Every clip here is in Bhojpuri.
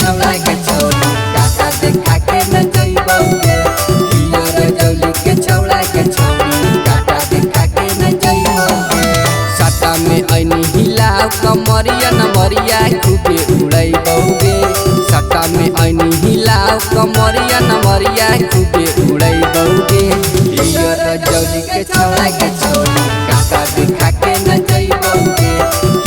छौड़ा के छौड़ी काका देखा के न जइबौगे। हिया रजौली के छौड़ा के छौड़ी काका देखा के न जइबौगे। सटा में ऐनी हिलाव कमरिया नमरिया खूबे उड़ैबौगे। सटा में ऐनी हिलाव कमरिया नमरिया खूबे उड़ैबौगे। हिया रजौली के छौड़ा के छौड़ी काका देखा के न जइबौगे।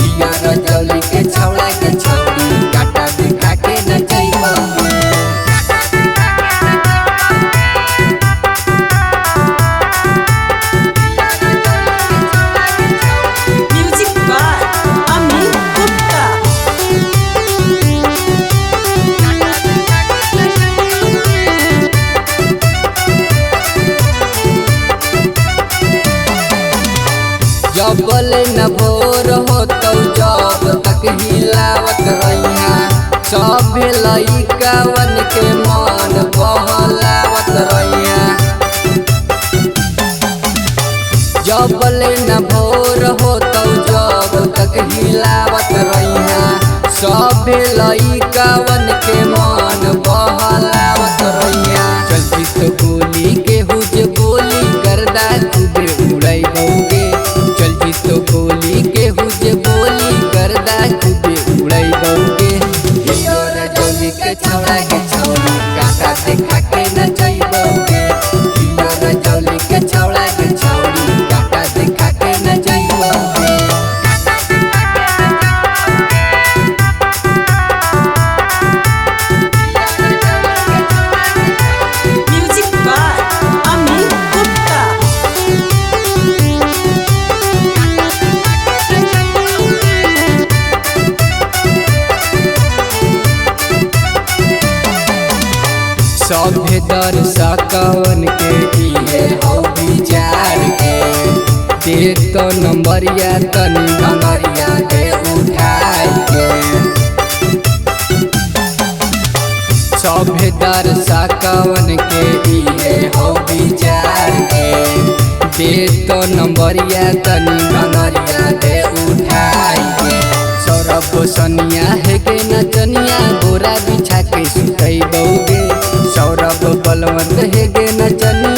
हिया रजौली के छौड़ा के छौड़ी काका देखा के न जइबौगे। Music by Amit Gupta. जबल न भोर होतौ जब तक हिलावत रहिया। सब लइकावन के मन बहलावत रहिया। जबल न भोर होतौ जब तक हिलावत रहिया। सब लइकावन के मन बहलावत रहिया। चलती तो गोली केहू जे बोली गर्दा खूबे उड़ैबौगे। चलती तो गोली केहू जे बोली गर्दा खूबे उड़ैबौगे। हिया रजौली के छौड़ा के छौड़ी काका देखा के न जइबौगे। हिया रजौली के छौड़ा के छौड़ी काका देखा के न जइबौगे। Music by Amit Gupta. सभे दर्शकवन के इहे हो विचार के। दे तो नंबरिया तनी नंबरिया के उठाई के। सभे दर्शकवन के इहे हो विचार के। दे तो नंबरिया तनी नंबरिया के उठाई के। सौरभ सनिया है के नचनिया बोरा बिछा के सुतैबौगे। सौरभ बलवंत है गे नचनिया